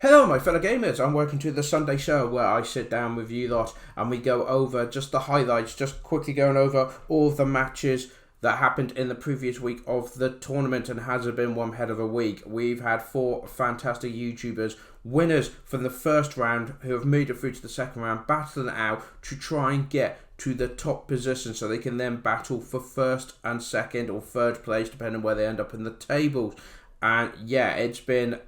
Hello my fellow gamers, I'm welcome to the Sunday show where I sit down with you lot and we go over just the highlights, just quickly going over all the matches that happened in the previous week of the tournament, and has it been one head of a week. We've had 4 fantastic YouTubers, winners from the first round, who have made it through to the second round, battling out to try and get to the top position so they can then battle for first and second or third place depending where they end up in the tables. And yeah, it's been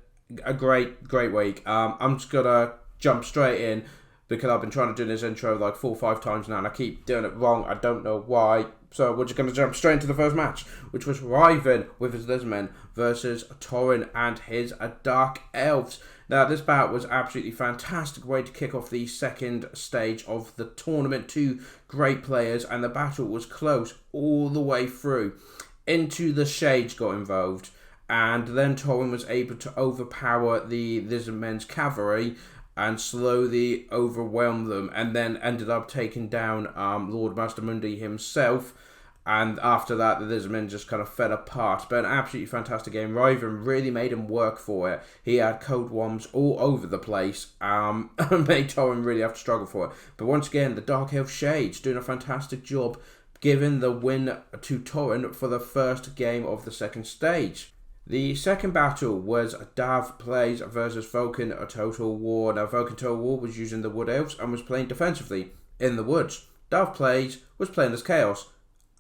a great week. I'm just gonna jump straight in because I've been trying to do this intro like 4 or 5 times now and I keep doing it wrong. I don't know why. So we're just going to jump straight into the first match, which was Raiven with his Lizardmen versus Turin and his Dark Elves. Now, this bout was absolutely fantastic way to kick off the second stage of the tournament. 2 great players, and the battle was close all the way through. Into the Shades got involved, and then Turin was able to overpower the Lizardmen's cavalry and slowly overwhelm them, and then ended up taking down Loremaster himself. And after that, the Lizardmen just kind of fell apart. But an absolutely fantastic game. Raiven really made him work for it. He had code bombs all over the place. Made Turin really have to struggle for it. But once again, the Dark Elf Shades doing a fantastic job, giving the win to Turin for the first game of the second stage. The second battle was DahvPlays versus Vulcan Total War. Now, Vulcan Total War was using the Wood Elves and was playing defensively in the woods. DahvPlays was playing as Chaos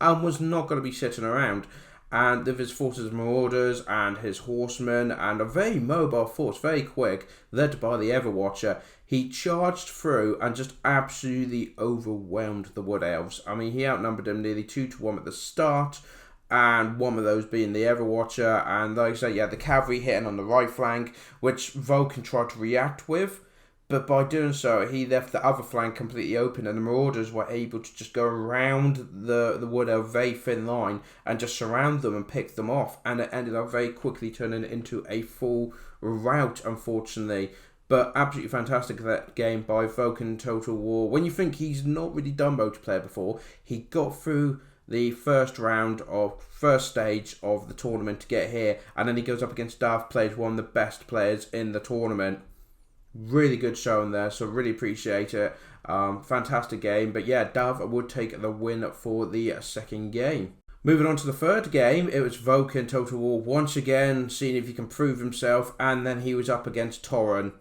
and was not going to be sitting around. And with his forces of Marauders and his horsemen and a very mobile force, very quick, led by the Everwatcher, he charged through and just absolutely overwhelmed the Wood Elves. I mean, he outnumbered them nearly 2 to 1 at the start, and one of those being the Everwatcher, and like I say, yeah, the cavalry hitting on the right flank, which Vulcan tried to react with, but by doing so, he left the other flank completely open, and the Marauders were able to just go around the Wood Elf very thin line and just surround them and pick them off, and it ended up very quickly turning into a full rout, unfortunately. But absolutely fantastic that game by Vulcan Total War. When you think he's not really done multiplayer before, he got through the first stage of the tournament to get here, and then he goes up against DahvPlays, one of the best players in the tournament. Really good showing there, so really appreciate it. Fantastic game, but yeah, Dav would take the win for the second game. Moving on to the third game, it was Vulcan Total War once again, seeing if he can prove himself, and then he was up against Turin.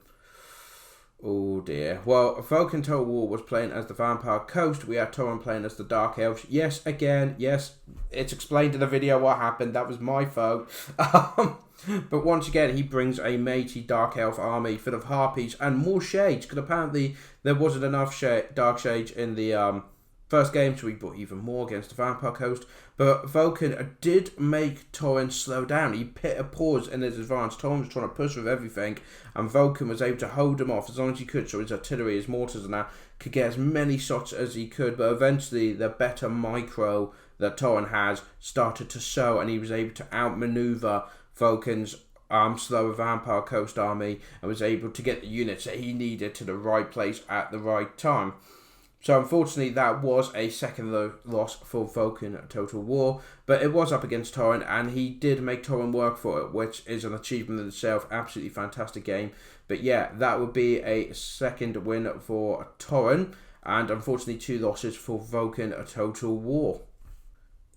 Oh dear. Well, Vulcan Total War was playing as the Vampire Coast. We had Turin playing as the Dark Elves. Yes, again, yes, it's explained in the video what happened. That was my fault. But once again, he brings a mighty Dark Elf army full of harpies and more shades, because apparently there wasn't enough Dark Shades in the first game, so we brought even more against the Vampire Coast. But Vulcan did make Turin slow down. He put a pause in his advance. Turin was trying to push with everything, and Vulcan was able to hold him off as long as he could, so his artillery, his mortars and that could get as many shots as he could. But eventually, the better micro that Turin has started to show, and he was able to outmaneuver Vulcan's slower Vampire Coast army, and was able to get the units that he needed to the right place at the right time. So unfortunately, that was a second loss for Vulcan Total War, but it was up against Turin, and he did make Turin work for it, which is an achievement in itself. Absolutely fantastic game. But yeah, that would be a second win for Turin, and unfortunately 2 losses for Vulcan Total War.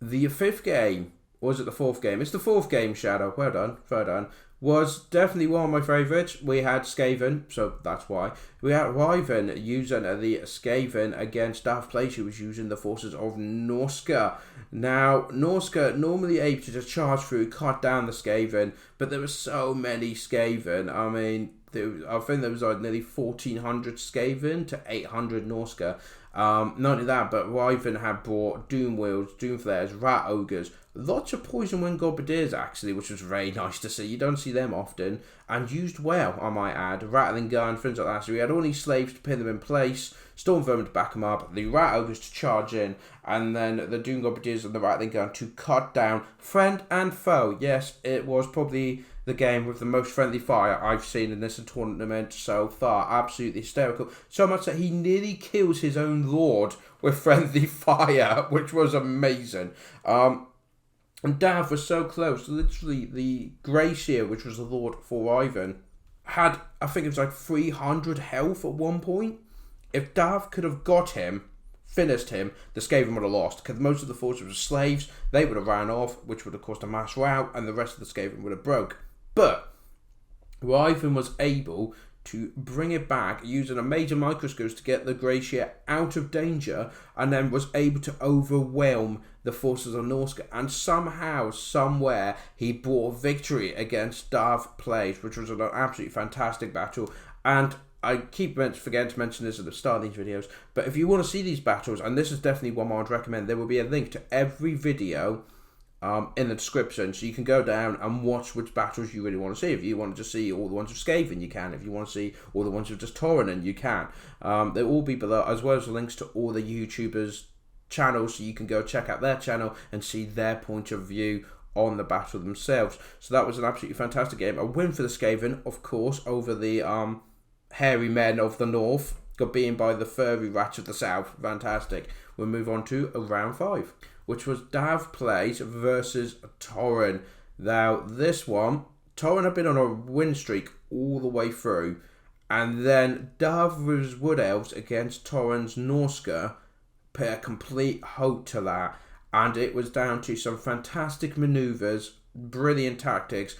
The fifth game, or was it the fourth game? It's the fourth game, Shadow. Well done. Was definitely one of my favourites. We had Skaven, so that's why. We had Raiven using the Skaven against DahvPlays, who was using the forces of Norsca. Now, Norsca normally able to just charge through, cut down the Skaven, but there were so many Skaven. I mean, I think there was like nearly 1,400 Skaven to 800 Norsca. Not only that, but Raiven had brought Doom Wheels, Doom Flares, Rat Ogres, lots of Poison Wind Bombardiers actually, which was very nice to see. You don't see them often, and used well, I might add. Rattling Gun, things like that. So we had all these slaves to pin them in place, Storm Vermin to back them up, the Rat Ogres to charge in, and then the Doom Bombardiers and the Rattling Gun to cut down friend and foe. Yes, it was probably the game with the most friendly fire I've seen in this tournament so far. Absolutely hysterical. So much that he nearly kills his own lord with friendly fire, which was amazing. And Dav was so close. Literally, the Grey Seer, which was the lord for Raiven, had, I think it was like 300 health at one point. If Dav could have got him, finished him, the Skaven would have lost, because most of the forces were slaves. They would have ran off, which would have caused a mass rout, and the rest of the Skaven would have broke. But Raiven was able to bring it back using a major microscope to get the Glacier out of danger, and then was able to overwhelm the forces of Norsca, and somehow, somewhere, he brought victory against DahvPlays, which was an absolutely fantastic battle. And I keep forgetting to mention this at the start of these videos, but if you want to see these battles, and this is definitely one I would recommend, there will be a link to every video in the description, so you can go down and watch which battles you really want to see. If you want to just see all the ones with Skaven, you can. If you want to see all the ones with just Turin, you can. They'll all be below, as well as links to all the YouTubers' channels, so you can go check out their channel and see their point of view on the battle themselves. So that was an absolutely fantastic game. A win for the Skaven, of course, over the hairy men of the north, got beaten by the furry rats of the south. Fantastic. We'll move on to round 5, which was DahvPlays versus Turin. Now, this one, Turin had been on a win streak all the way through, and then Dav's Wood Elves against Turin's Norsca put a complete halt to that, and it was down to some fantastic maneuvers, brilliant tactics.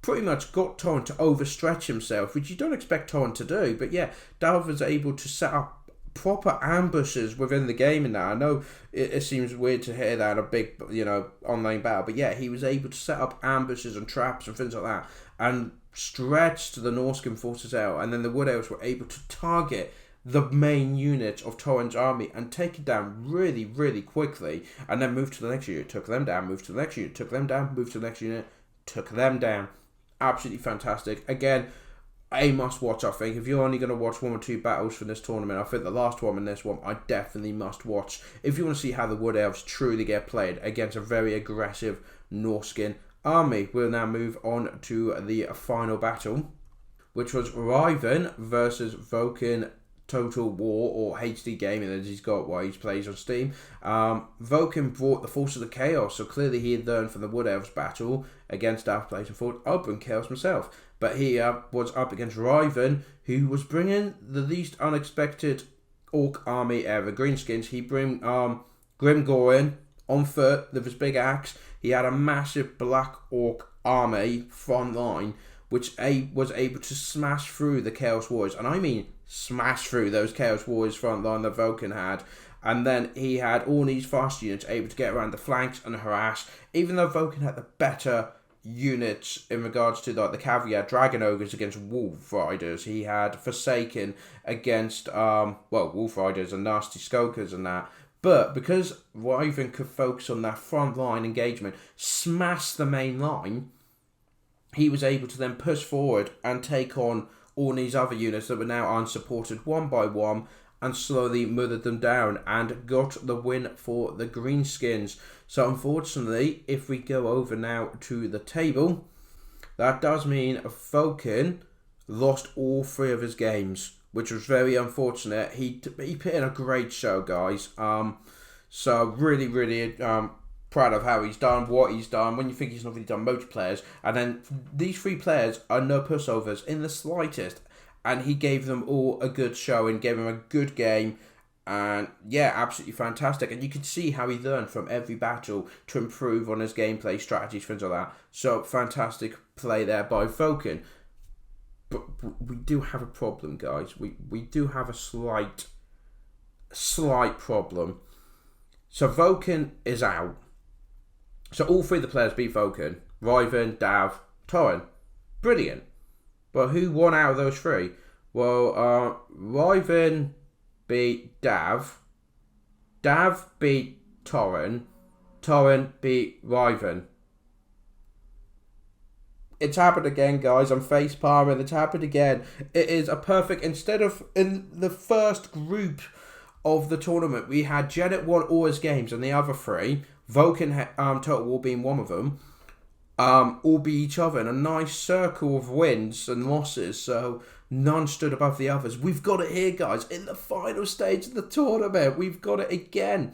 Pretty much got Turin to overstretch himself, which you don't expect Turin to do, but yeah, Dav was able to set up proper ambushes within the game. And now I know it seems weird to hear that in a big, online battle, but yeah, he was able to set up ambushes and traps and things like that, and stretched the Norscan forces out, and then the Wood Elves were able to target the main unit of Turin's army and take it down really, really quickly, and then move to the next unit, took them down, moved to the next unit, took them down, moved to the next unit, took them down. Absolutely fantastic. Again, a must watch, I think. If you're only going to watch 1 or 2 battles from this tournament, I think the last one and this one I definitely must watch if you want to see how the Wood Elves truly get played against a very aggressive Norscan army. We'll now move on to the final battle, which was Raiven versus Vulcan Total War, or HD Gaming as he's got while he plays on Steam. Vokoun brought the forces of chaos, so clearly he had learned from the Wood Elves battle against DahvPlays and thought, I'll bring chaos myself. But he was up against Raiven, who was bringing the least unexpected orc army ever. Greenskins, he bring Grim Gorin on foot with his big axe. He had a massive black orc army front line, which was able to smash through the Chaos Warriors, and I mean smash through those Chaos Warriors front line that Vulcan had. And then he had all these fast units able to get around the flanks and harass, even though Vulcan had the better units in regards to like the cavalry. He had Dragon Ogres against Wolf Riders, he had Forsaken against Wolf Riders and Nasty Skulkers and that. But because Raiven could focus on that front line engagement, smash the main line, he was able to then push forward and take on all these other units that were now unsupported one by one, and slowly mothered them down and got the win for the Greenskins. So unfortunately, if we go over now to the table, that does mean Vulcan lost all 3 of his games, which was very unfortunate. He put in a great show, guys. So really proud of how he's done, what he's done, when you think he's not really done multiplayers. And then these 3 players are no pushovers in the slightest, and he gave them all a good show and gave them a good game. And yeah, absolutely fantastic. And you can see how he learned from every battle to improve on his gameplay strategies, things like that. So fantastic play there by Vulcan. But we do have a problem, guys. We do have a slight problem. So Vulcan is out. So all 3 of the players beat Vulcan. Raiven, Dav, Turin. Brilliant. But who won out of those 3? Well, Raiven beat Dav. Dav beat Turin. Turin beat Raiven. It's happened again, guys. I'm face palming. It's happened again. It is a perfect... Instead of in the first group of the tournament, we had Janet won all his games, and the other 3, Vulcan Total War being one of them, all beat each other in a nice circle of wins and losses, so none stood above the others. We've got it here, guys, in the final stage of the tournament. We've got it again.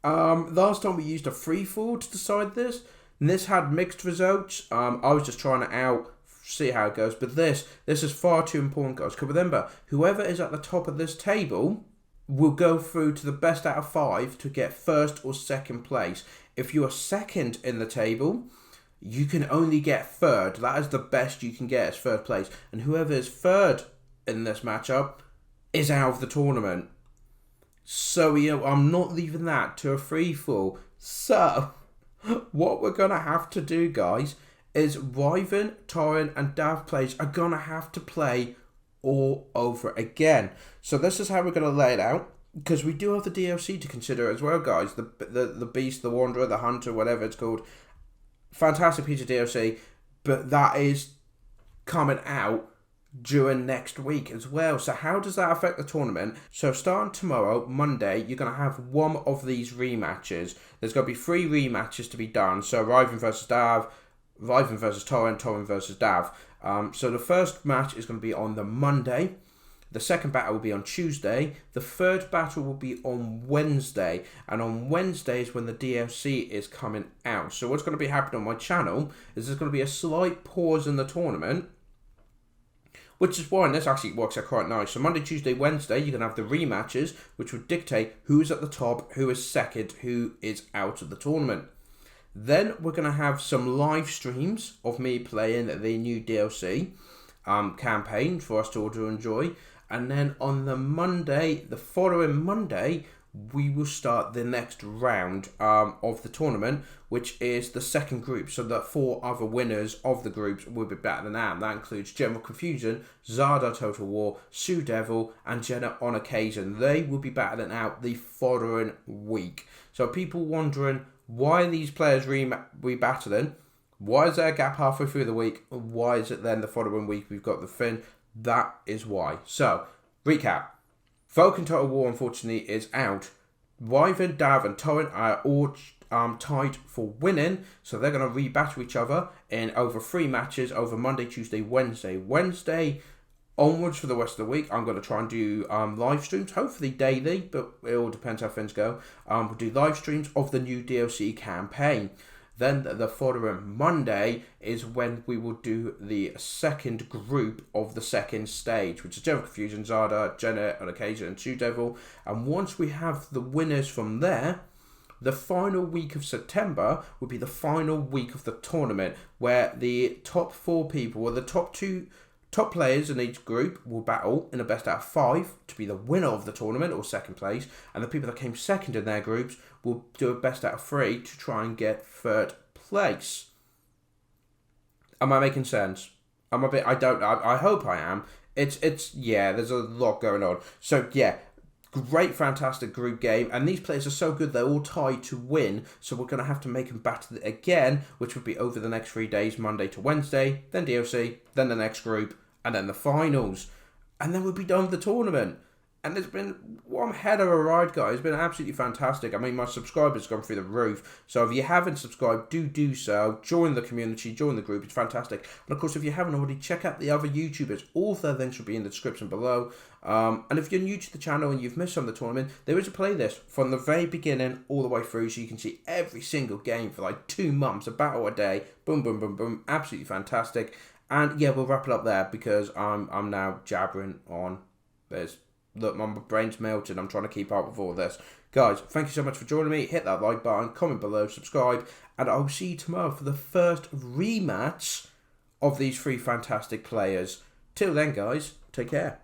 Last time we used a free fall to decide this, and this had mixed results. I was just trying to see how it goes. But this is far too important, guys. Because remember, whoever is at the top of this table will go through to the best out of 5 to get first or second place. If you are second in the table, you can only get third. That is the best you can get, is third place. And whoever is third in this matchup is out of the tournament. So, I'm not leaving that to a free-fall. So, what we're going to have to do, guys, is Wyvern, Turin, and DahvPlays are going to have to play all over again. So this is how we're going to lay it out, because we do have the DLC to consider as well, guys. The Beast, the Wanderer, the Hunter, whatever it's called. Fantastic piece of DLC, but that is coming out during next week as well. So how does that affect the tournament? So starting tomorrow, Monday, you're going to have one of these rematches. There's going to be 3 rematches to be done. So Raiven versus Dav, Raiven versus Turin, Turin versus Dav. So the first match is going to be on the Monday. The second battle will be on Tuesday. The third battle will be on Wednesday. And on Wednesday is when the DLC is coming out. So what's going to be happening on my channel is there's going to be a slight pause in the tournament, which is why this actually works out quite nice. So Monday, Tuesday, Wednesday, you're going to have the rematches, which would dictate who is at the top, who is second, who is out of the tournament. Then we're going to have some live streams of me playing the new DLC campaign for us to all to enjoy. And then on the Monday, the following Monday, we will start the next round of the tournament, which is the second group. So the 4 other winners of the groups will be battling out. That includes GeneralConfusion, Zardar Total War, TzuDevil, and GeneralConfusion. They will be battling out the following week. So people wondering, why are these players rebattling? Why is there a gap halfway through the week? Why is it then the following week we've got the Finn? That is why. So, recap. Vulcan Total War, unfortunately, is out. Wyvern, Dav, and Turin are all tied for winning, so they're going to rebattle each other in over 3 matches over Monday, Tuesday, Wednesday. Wednesday onwards for the rest of the week, I'm going to try and do live streams, hopefully daily, but it all depends how things go. We'll do live streams of the new DLC campaign. Then the following Monday is when we will do the second group of the second stage, which is GeneralConfusion, Zardar, GeneralConfusion, and TzuDevil. And once we have the winners from there, the final week of September will be the final week of the tournament, where the top 4 people, or the top players in each group, will battle in a best out of 5 to be the winner of the tournament, or second place, and the people that came second in their groups will do a best out of 3 to try and get third place. Am I making sense? I hope I am. Yeah, there's a lot going on. So yeah, great, fantastic group game, and these players are so good, they're all tied to win, so we're going to have to make them battle again, which would be over the next 3 days, Monday to Wednesday, then DLC, then the next group, and then the finals, and then we'll be done with the tournament. And it's been one hell of a ride, guys. It's been absolutely fantastic. I mean, my subscribers have gone through the roof. So if you haven't subscribed, do so. Join the community, join the group. It's fantastic. And of course, if you haven't already, check out the other YouTubers. All of their links will be in the description below. And if you're new to the channel and you've missed some of the tournament, there is a playlist from the very beginning all the way through, so you can see every single game for like 2 months, a battle a day. Boom, boom, boom, boom. Absolutely fantastic. And yeah, we'll wrap it up there because I'm now jabbering on. Look, my brain's melted. I'm trying to keep up with all this. Guys, thank you so much for joining me. Hit that like button, comment below, subscribe, and I'll see you tomorrow for the first rematch of these 3 fantastic players. Till then, guys, take care.